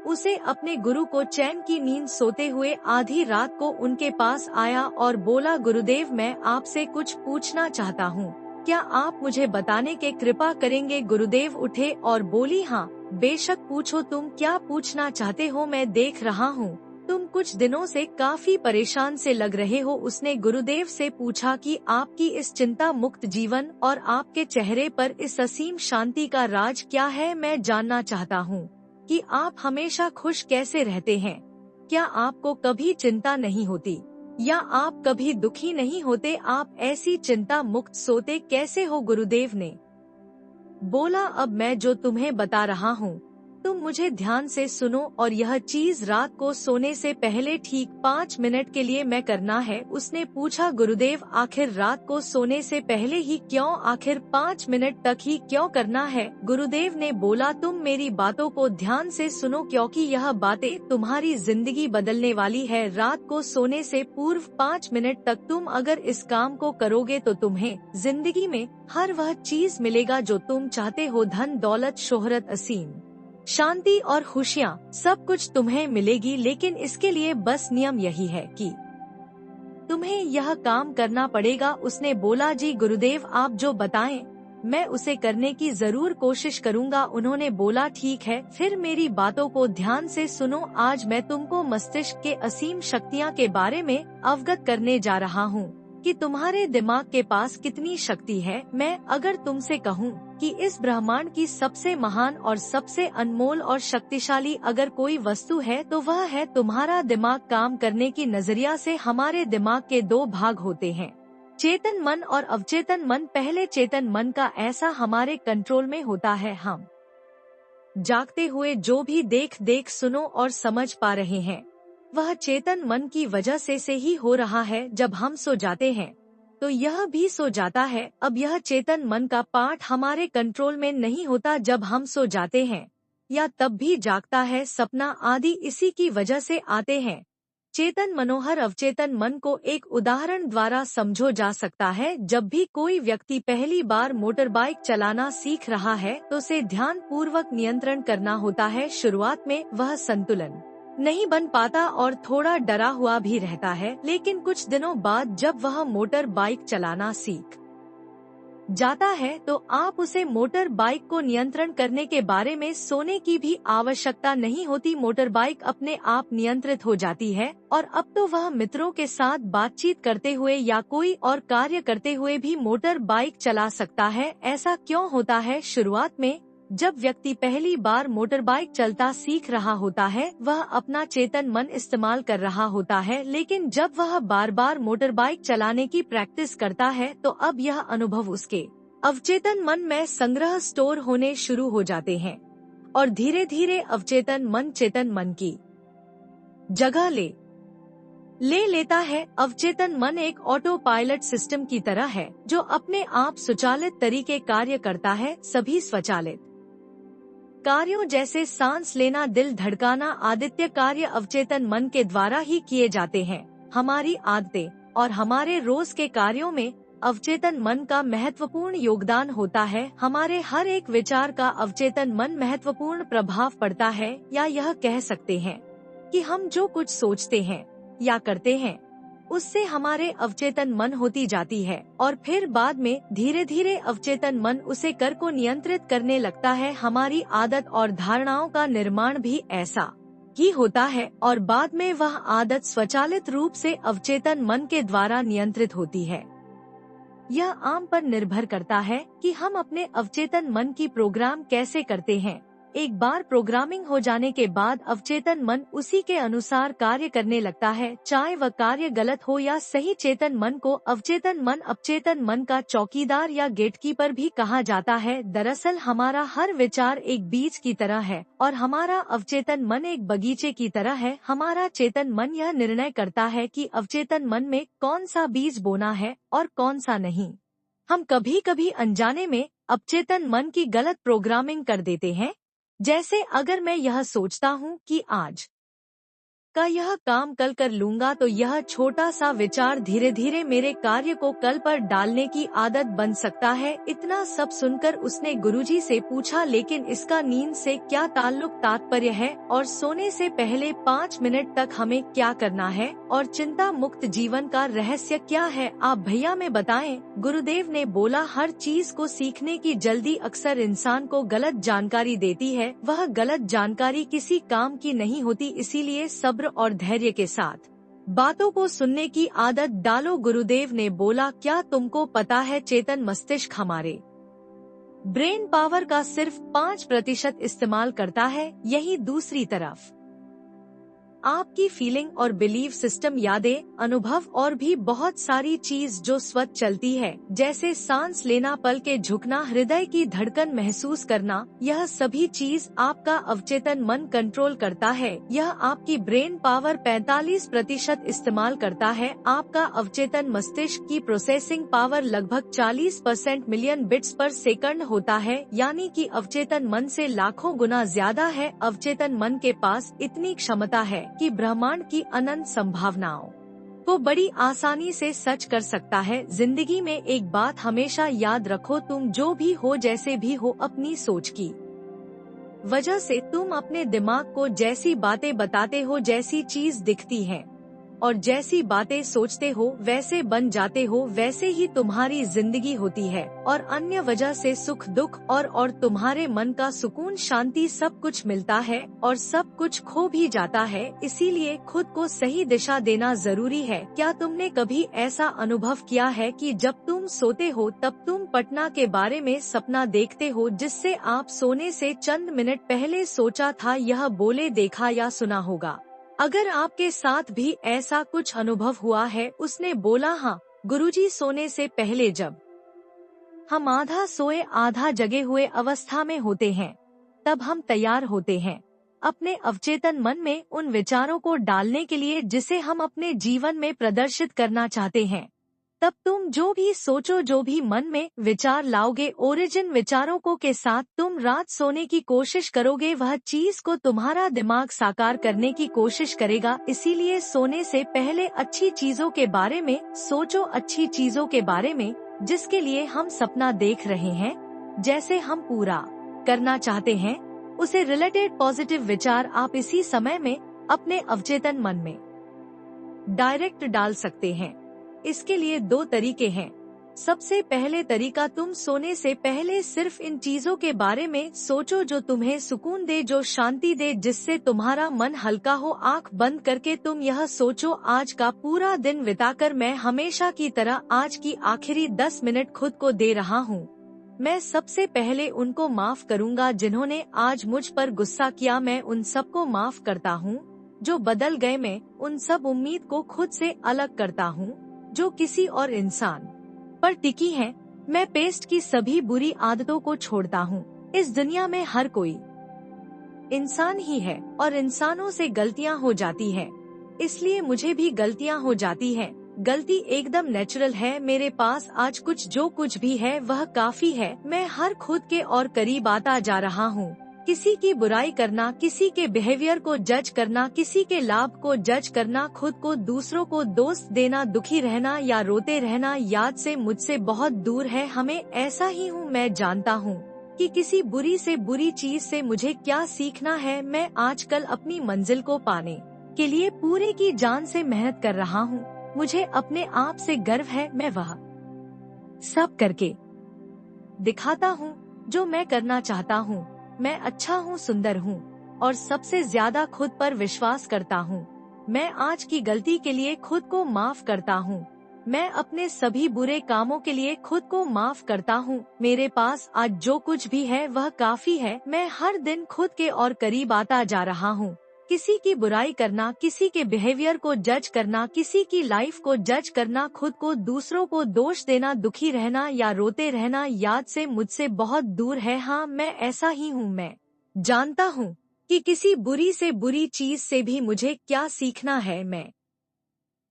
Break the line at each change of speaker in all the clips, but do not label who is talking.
उसे अपने गुरु को चैन की नींद सोते हुए आधी रात को उनके पास आया और बोला, गुरुदेव मैं आपसे कुछ पूछना चाहता हूँ, क्या आप मुझे बताने के कृपा करेंगे। गुरुदेव उठे और बोली, हाँ बेशक पूछो, तुम क्या पूछना चाहते हो। मैं देख रहा हूँ तुम कुछ दिनों से काफी परेशान से लग रहे हो। उसने गुरुदेव से पूछा कि आपकी इस चिंता मुक्त जीवन और आपके चेहरे पर इस असीम शांति का राज क्या है। मैं जानना चाहता हूँ कि आप हमेशा खुश कैसे रहते हैं। क्या आपको कभी चिंता नहीं होती या आप कभी दुखी नहीं होते। आप ऐसी चिंता मुक्त सोते कैसे हो। गुरुदेव ने बोला, अब मैं जो तुम्हें बता रहा हूँ तुम मुझे ध्यान से सुनो और यह चीज रात को सोने से पहले ठीक 5 मिनट के लिए मैं करना है। उसने पूछा, गुरुदेव आखिर रात को सोने से पहले ही क्यों, आखिर 5 मिनट तक ही क्यों करना है। गुरुदेव ने बोला, तुम मेरी बातों को ध्यान से सुनो क्योंकि यह बातें तुम्हारी जिंदगी बदलने वाली है। रात को सोने से पूर्व 5 मिनट तक तुम अगर इस काम को करोगे तो तुम्हें जिंदगी में हर वह चीज मिलेगा जो तुम चाहते हो। धन दौलत शोहरत असीम शांति और खुशियाँ सब कुछ तुम्हें मिलेगी। लेकिन इसके लिए बस नियम यही है कि तुम्हें यह काम करना पड़ेगा। उसने बोला, जी गुरुदेव आप जो बताएं मैं उसे करने की जरूर कोशिश करूंगा। उन्होंने बोला, ठीक है फिर मेरी बातों को ध्यान से सुनो। आज मैं तुमको मस्तिष्क के असीम शक्तियाँ के बारे में अवगत करने जा रहा हूँ कि तुम्हारे दिमाग के पास कितनी शक्ति है। मैं अगर तुमसे कहूँ कि इस ब्रह्मांड की सबसे महान और सबसे अनमोल और शक्तिशाली अगर कोई वस्तु है तो वह है तुम्हारा दिमाग। काम करने की नजरिया से हमारे दिमाग के 2 भाग होते हैं, चेतन मन और अवचेतन मन। पहले चेतन मन का ऐसा हमारे कंट्रोल में होता है। हम जागते हुए जो भी देख सुनो और समझ पा रहे हैं वह चेतन मन की वजह से ही हो रहा है। जब हम सो जाते हैं तो यह भी सो जाता है। अब यह चेतन मन का पार्ट हमारे कंट्रोल में नहीं होता। जब हम सो जाते हैं या तब भी जागता है, सपना आदि इसी की वजह से आते हैं। चेतन मनोहर अवचेतन मन को एक उदाहरण द्वारा समझो जा सकता है। जब भी कोई व्यक्ति पहली बार मोटर बाइक चलाना सीख रहा है तो उसे ध्यान पूर्वक नियंत्रण करना होता है। शुरुआत में वह संतुलन नहीं बन पाता और थोड़ा डरा हुआ भी रहता है, लेकिन कुछ दिनों बाद जब वह मोटर बाइक चलाना सीख जाता है तो आप उसे मोटर बाइक को नियंत्रण करने के बारे में सोने की भी आवश्यकता नहीं होती। मोटर बाइक अपने आप नियंत्रित हो जाती है और अब तो वह मित्रों के साथ बातचीत करते हुए या कोई और कार्य करते हुए भी मोटर बाइक चला सकता है। ऐसा क्यों होता है? शुरुआत में जब व्यक्ति पहली बार मोटर बाइक चलता सीख रहा होता है वह अपना चेतन मन इस्तेमाल कर रहा होता है, लेकिन जब वह बार बार मोटर बाइक चलाने की प्रैक्टिस करता है तो अब यह अनुभव उसके अवचेतन मन में संग्रह स्टोर होने शुरू हो जाते हैं और धीरे धीरे अवचेतन मन चेतन मन की जगह ले लेता है। अवचेतन मन एक ऑटो पायलट सिस्टम की तरह है जो अपने आप स्वचालित तरीके कार्य करता है। सभी स्वचालित कार्यों जैसे सांस लेना, दिल धड़काना आदित्य कार्य अवचेतन मन के द्वारा ही किए जाते हैं। हमारी आदतें और हमारे रोज के कार्यों में अवचेतन मन का महत्वपूर्ण योगदान होता है। हमारे हर एक विचार का अवचेतन मन महत्वपूर्ण प्रभाव पड़ता है, या यह कह सकते हैं कि हम जो कुछ सोचते हैं या करते हैं उससे हमारे अवचेतन मन होती जाती है और फिर बाद में धीरे धीरे अवचेतन मन उसे कर को नियंत्रित करने लगता है। हमारी आदत और धारणाओं का निर्माण भी ऐसा ही होता है और बाद में वह आदत स्वचालित रूप से अवचेतन मन के द्वारा नियंत्रित होती है। यह आम पर निर्भर करता है कि हम अपने अवचेतन मन की प्रोग्राम कैसे करते हैं। एक बार प्रोग्रामिंग हो जाने के बाद अवचेतन मन उसी के अनुसार कार्य करने लगता है, चाहे वह कार्य गलत हो या सही। चेतन मन को अवचेतन मन अपचेतन मन का चौकीदार या गेटकीपर भी कहा जाता है। दरअसल हमारा हर विचार एक बीज की तरह है और हमारा अवचेतन मन एक बगीचे की तरह है। हमारा चेतन मन यह निर्णय करता है कि अवचेतन मन में कौन सा बीज बोना है और कौन सा नहीं। हम कभी कभी अनजाने में अपचेतन मन की गलत प्रोग्रामिंग कर देते हैं। जैसे अगर मैं यह सोचता हूँ कि आज का यह काम कल कर लूंगा तो यह छोटा सा विचार धीरे धीरे मेरे कार्य को कल पर डालने की आदत बन सकता है। इतना सब सुनकर उसने गुरुजी से पूछा, लेकिन इसका नींद से क्या तात्पर्य है और सोने से पहले 5 मिनट तक हमें क्या करना है और चिंता मुक्त जीवन का रहस्य क्या है, आप भैया में बताएं। गुरुदेव ने बोला, हर चीज को सीखने की जल्दी अक्सर इंसान को गलत जानकारी देती है। वह गलत जानकारी किसी काम की नहीं होती, इसीलिए सब्र और धैर्य के साथ बातों को सुनने की आदत डालो। गुरुदेव ने बोला, क्या तुमको पता है चेतन मस्तिष्क हमारे ब्रेन पावर का सिर्फ 5% इस्तेमाल करता है। यही दूसरी तरफ आपकी फीलिंग और बिलीव सिस्टम, यादें, अनुभव और भी बहुत सारी चीज जो स्वतः चलती है, जैसे सांस लेना, पल के झुकना, हृदय की धड़कन महसूस करना, यह सभी चीज आपका अवचेतन मन कंट्रोल करता है। यह आपकी ब्रेन पावर 45% इस्तेमाल करता है। आपका अवचेतन मस्तिष्क की प्रोसेसिंग पावर लगभग 40% मिलियन बिट्स पर सेकंड होता है, यानी कि अवचेतन मन से लाखों गुना ज्यादा है। अवचेतन मन के पास इतनी क्षमता है कि ब्रह्मांड की अनंत संभावनाओं को बड़ी आसानी से सच कर सकता है। जिंदगी में एक बात हमेशा याद रखो, तुम जो भी हो, जैसे भी हो, अपनी सोच की वजह से तुम अपने दिमाग को जैसी बातें बताते हो, जैसी चीज दिखती है और जैसी बातें सोचते हो वैसे बन जाते हो, वैसे ही तुम्हारी जिंदगी होती है। और अन्य वजह से सुख दुख और तुम्हारे मन का सुकून, शांति, सब कुछ मिलता है और सब कुछ खो भी जाता है। इसीलिए खुद को सही दिशा देना जरूरी है। क्या तुमने कभी ऐसा अनुभव किया है कि जब तुम सोते हो तब तुम पटना के बारे में सपना देखते हो, जिससे आप सोने से चंद मिनट पहले सोचा था? यह बोले, देखा या सुना होगा। अगर आपके साथ भी ऐसा कुछ अनुभव हुआ है। उसने बोला, हाँ गुरुजी, सोने से पहले जब हम आधा सोए आधा जगे हुए अवस्था में होते हैं, तब हम तैयार होते हैं अपने अवचेतन मन में उन विचारों को डालने के लिए जिसे हम अपने जीवन में प्रदर्शित करना चाहते हैं। तब तुम जो भी सोचो, जो भी मन में विचार लाओगे, ओरिजिन विचारों को के साथ तुम रात सोने की कोशिश करोगे, वह चीज को तुम्हारा दिमाग साकार करने की कोशिश करेगा। इसीलिए सोने से पहले अच्छी चीजों के बारे में सोचो, अच्छी चीजों के बारे में जिसके लिए हम सपना देख रहे हैं, जैसे हम पूरा करना चाहते हैं, उसे रिलेटेड पॉजिटिव विचार आप इसी समय में अपने अवचेतन मन में डायरेक्ट डाल सकते हैं। इसके लिए 2 तरीके हैं। सबसे पहले तरीका, तुम सोने से पहले सिर्फ इन चीजों के बारे में सोचो जो तुम्हें सुकून दे, जो शांति दे, जिससे तुम्हारा मन हल्का हो। आंख बंद करके तुम यह सोचो, आज का पूरा दिन बिताकर मैं हमेशा की तरह आज की आखिरी 10 मिनट खुद को दे रहा हूँ। मैं सबसे पहले उनको माफ करूँगा जिन्होंने आज मुझ पर गुस्सा किया। मैं उन सबको माफ करता हूँ जो बदल गए। मैं उन सब उम्मीद को खुद से अलग करता हूँ जो किसी और इंसान पर टिकी है। मैं पेस्ट की सभी बुरी आदतों को छोड़ता हूँ। इस दुनिया में हर कोई इंसान ही है और इंसानों से गलतियाँ हो जाती है, इसलिए मुझे भी गलतियाँ हो जाती है। गलती एकदम नेचुरल है। मेरे पास आज जो कुछ भी है वह काफी है। मैं हर खुद के और करीब आता जा रहा हूँ। किसी की बुराई करना, किसी के बिहेवियर को जज करना, किसी के लाभ को जज करना, खुद को दूसरों को दोस्त देना, दुखी रहना या रोते रहना, याद से मुझसे बहुत दूर है। हमें ऐसा ही हूँ। मैं जानता हूँ कि किसी बुरी से बुरी चीज से मुझे क्या सीखना है। मैं आजकल अपनी मंजिल को पाने के लिए पूरे की जान से मेहनत कर रहा हूँ। मुझे अपने आप से गर्व है। मैं वह सब करके दिखाता हूँ जो मैं करना चाहता हूँ। मैं अच्छा हूँ, सुंदर हूँ और सबसे ज्यादा खुद पर विश्वास करता हूँ। मैं आज की गलती के लिए खुद को माफ करता हूँ। मैं अपने सभी बुरे कामों के लिए खुद को माफ करता हूँ। मेरे पास आज जो कुछ भी है वह काफी है। मैं हर दिन खुद के और करीब आता जा रहा हूँ। किसी की बुराई करना, किसी के बिहेवियर को जज करना, किसी की लाइफ को जज करना, खुद को दूसरों को दोष देना, दुखी रहना या रोते रहना, याद से मुझसे बहुत दूर है। हाँ, मैं ऐसा ही हूँ। मैं जानता हूँ कि किसी बुरी से बुरी चीज से भी मुझे क्या सीखना है। मैं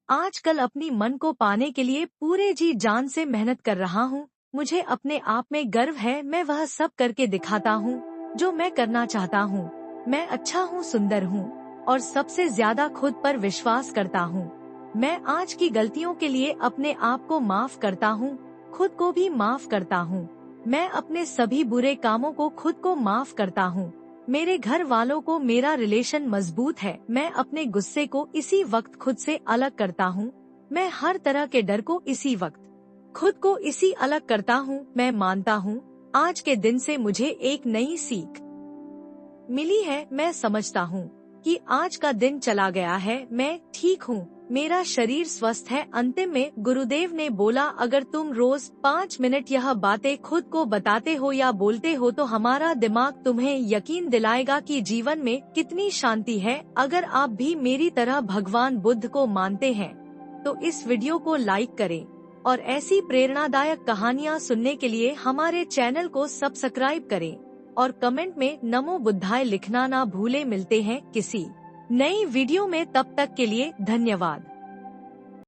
आजकल अपनी मन को पाने के लिए पूरे जी जान से मेहनत कर रहा हूँ। मुझे अपने आप में गर्व है। मैं वह सब करके दिखाता हूँ जो मैं करना चाहता हूँ। मैं अच्छा हूँ, सुंदर हूँ और सबसे ज्यादा खुद पर विश्वास करता हूँ। मैं आज की गलतियों के लिए अपने आप को माफ करता हूँ, खुद को भी माफ करता हूँ। मैं अपने सभी बुरे कामों को खुद को माफ करता हूँ। मेरे घर वालों को मेरा रिलेशन मजबूत है। मैं अपने गुस्से को इसी वक्त खुद से अलग करता हूँ। मैं हर तरह के डर को इसी वक्त खुद को इसी अलग करता हूँ। मैं मानता हूँ आज के दिन से मुझे एक नई सीख मिली है। मैं समझता हूँ कि आज का दिन चला गया है। मैं ठीक हूँ, मेरा शरीर स्वस्थ है। अंतिम में गुरुदेव ने बोला, अगर तुम रोज 5 मिनट यह बातें खुद को बताते हो या बोलते हो तो हमारा दिमाग तुम्हें यकीन दिलाएगा कि जीवन में कितनी शांति है। अगर आप भी मेरी तरह भगवान बुद्ध को मानते हैं तो इस वीडियो को लाइक करें और ऐसी प्रेरणादायक कहानियाँ सुनने के लिए हमारे चैनल को सब्सक्राइब करें और कमेंट में नमो बुद्धाय लिखना ना भूले। मिलते हैं किसी नई वीडियो में, तब तक के लिए धन्यवाद।